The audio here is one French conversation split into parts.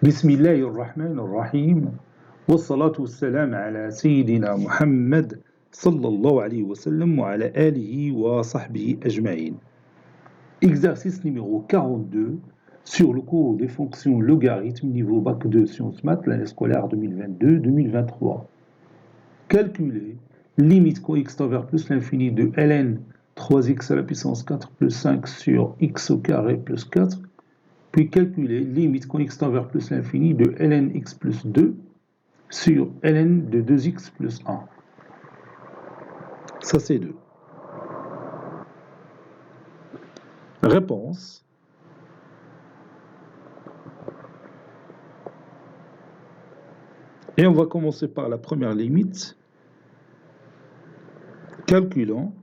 بسم الله الرحمن الرحيم والصلاة والسلام على سيدنا محمد صلى الله عليه وسلم وعلى آله وصحبه أجمعين. Exercice numéro 42 sur le cours des fonctions logarithmes niveau bac 2 sciences maths l'année scolaire 2022-2023. Calculer limite quand x tend vers plus l'infini de ln 3x à la puissance 4 plus 5 sur x au carré plus 4. Puis calculer limite quand x tend vers plus l'infini de ln x plus 2 sur ln de 2x plus 1. Ça, c'est 2. Réponse. Et on va commencer par la première limite. Calculons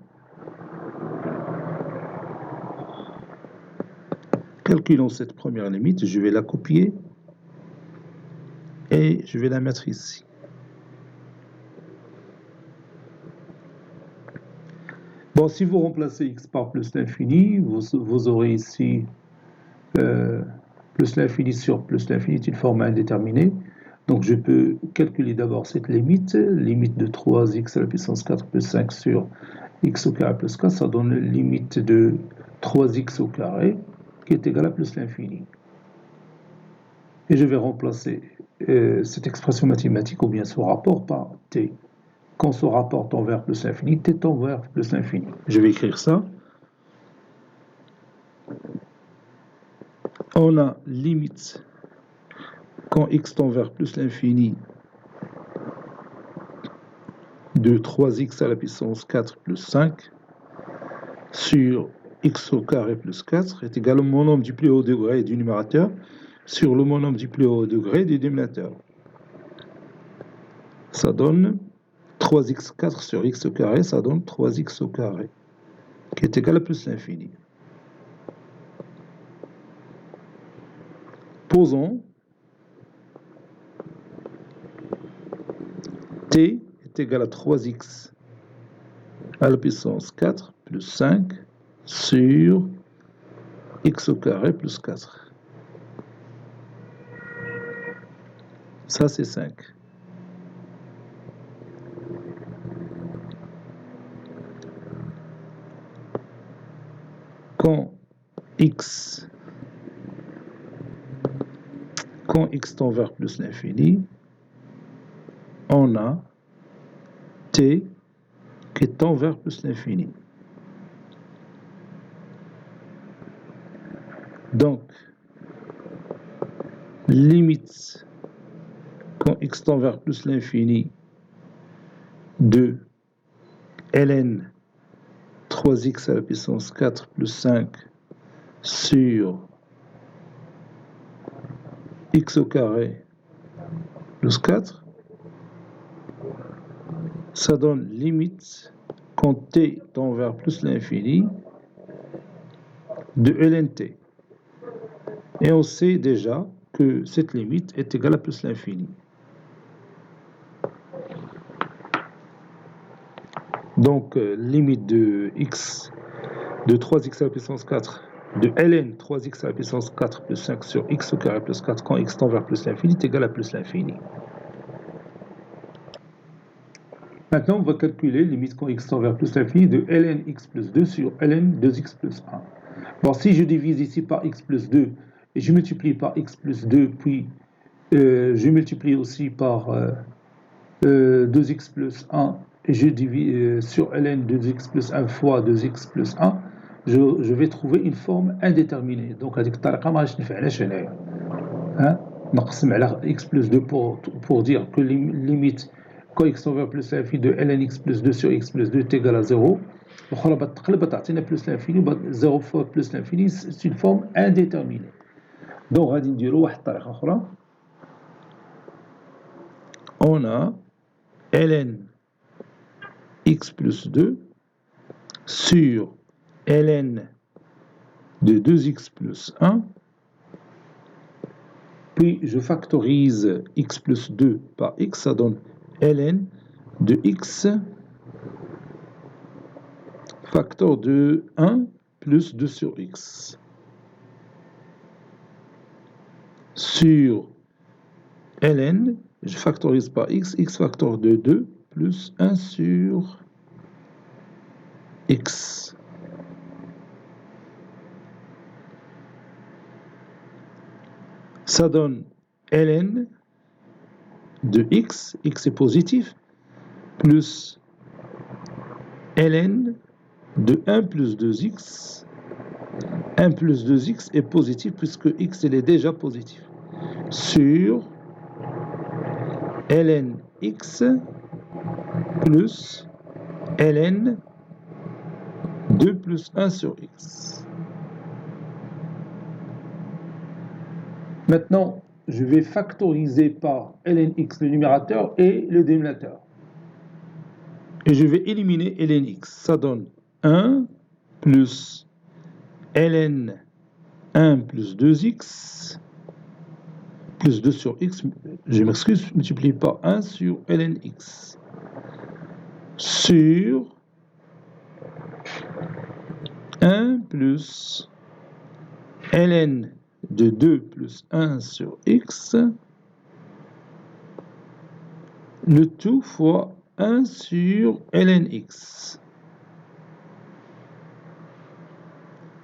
cette première limite. Je vais la copier et je vais la mettre ici. Bon, si vous remplacez x par plus l'infini, vous aurez ici plus l'infini sur plus l'infini, une forme indéterminée. Donc je peux calculer d'abord cette limite de 3x à la puissance 4 plus 5 sur x au carré plus 4, ça donne limite de 3x au carré qui est égale à plus l'infini. Et je vais remplacer cette expression mathématique ou bien ce rapport par t. Quand ce rapport tend vers plus l'infini, t tend vers plus l'infini. Je vais écrire ça. On a limite quand x tend vers plus l'infini de 3x à la puissance 4 plus 5 sur x au carré plus 4 est égal au monombre du plus haut degré du numérateur sur le monombre du plus haut degré du dénominateur. Ça donne 3x4 sur x au carré, ça donne 3x au carré, qui est égal à plus l'infini. Posons t est égal à 3x à la puissance 4 plus 5 sur x au carré plus 4. Ça, c'est 5. Quand x tend vers plus l'infini, on a t qui tend vers plus l'infini. Donc, limite quand x tend vers plus l'infini de ln 3x à la puissance 4 plus 5 sur x au carré plus 4, ça donne limite quand t tend vers plus l'infini de ln(t). Et on sait déjà que cette limite est égale à plus l'infini. Donc, limite de x de 3x à la puissance 4 de ln 3x à la puissance 4 plus 5 sur x au carré plus 4 quand x tend vers plus l'infini est égal à plus l'infini. Maintenant, on va calculer limite quand x tend vers plus l'infini de ln x plus 2 sur ln 2x plus 1. Bon, si je divise ici par x plus 2 et je multiplie par x plus 2, puis je multiplie aussi par 2x plus 1 et je divise sur ln 2x plus 1 fois 2x plus 1, je vais trouver une forme indéterminée. Donc, هذيك الطريقة ما غاديش نفعلهاش هنايا. نقسم على x plus 2 pour dire que limite quand x tend vers plus l'infini de ln x plus 2 sur x plus 2 est égal à 0. الأخرى بتقلب تعطينا plus l'infini 0 fois plus l'infini, c'est une forme indéterminée. Donc غادي نديرو واحد الطريقة أخرى. On a ln x plus 2 sur ln de 2x plus 1, puis je factorise x plus 2 par x, ça donne ln de x facteur de 1 plus 2 sur x sur ln, je factorise par x factor de 2 plus 1 sur x. Ça donne ln de x est positif, plus ln de 1 plus 2x. 1 plus 2x est positif puisque x il est déjà positif. Sur ln x plus ln 2 plus 1 sur x. Maintenant, je vais factoriser par ln x le numérateur et le dénominateur. Et je vais éliminer ln x. Ça donne 1 plus ln 1 plus 2x plus 2 sur x, je m'excuse, multiplie par 1 sur ln x sur 1 plus ln de 2 plus 1 sur x, le tout fois 1 sur ln x.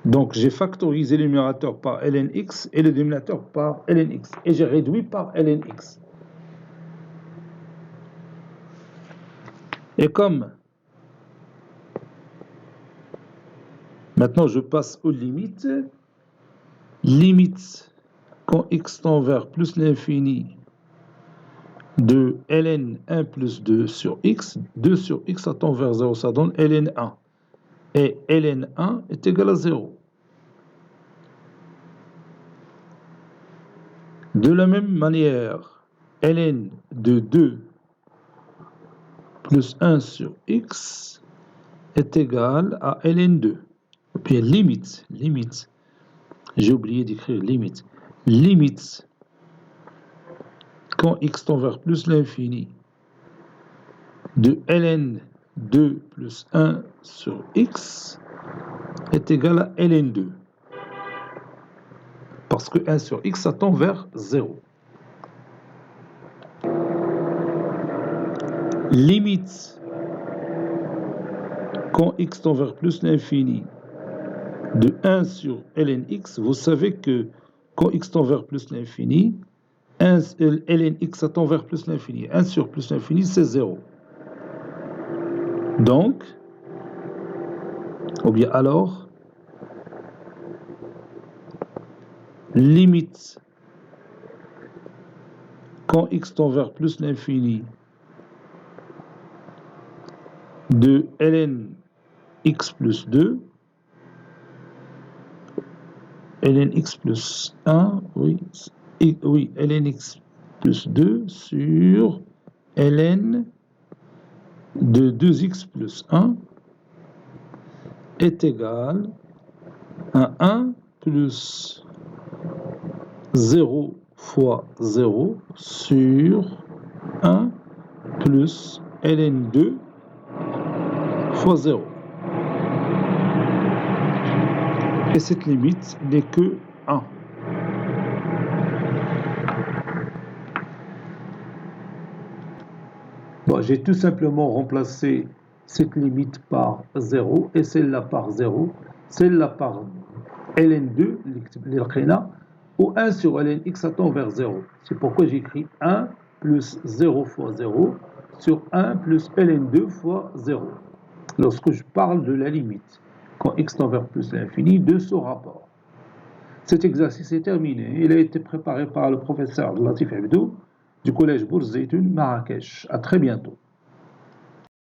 Donc j'ai factorisé le numérateur par ln x et le dénominateur par ln x. Et j'ai réduit par ln x. Et comme maintenant je passe aux limites, limite quand x tend vers plus l'infini de ln 1 plus 2 sur x, 2 sur x ça tend vers 0, ça donne ln 1. Et ln 1 est égal à 0. De la même manière, ln de 2 plus 1 sur x est égal à ln2. Et puis limite, j'ai oublié d'écrire limite. Limite, quand x tend vers plus l'infini, de ln2 plus 1 sur x est égal à ln2. Parce que 1 sur x, ça tend vers 0. Limite, quand x tend vers plus l'infini, de 1 sur ln x, vous savez que quand x tend vers plus l'infini, ln x ça tend vers plus l'infini. 1 sur plus l'infini, c'est 0. Donc, ou bien alors, limite, quand x tend vers plus l'infini, de ln x plus 2, ln x plus 1, oui, ln x plus 2 sur ln de 2x plus 1 est égal à 1 plus 0 fois 0 sur 1 plus ln2 fois 0. Et cette limite n'est que 1. Bon, j'ai tout simplement remplacé cette limite par 0 et celle-là par 0, celle-là par ln2, ou 1 sur ln x tend vers 0. C'est pourquoi j'écris 1 plus 0 fois 0 sur 1 plus ln2 fois 0. Lorsque je parle de la limite, quand x tend vers plus l'infini, de ce rapport. Cet exercice est terminé. Il a été préparé par le professeur Latif Abdou du collège Bourz Zeytoun, Marrakech. À très bientôt.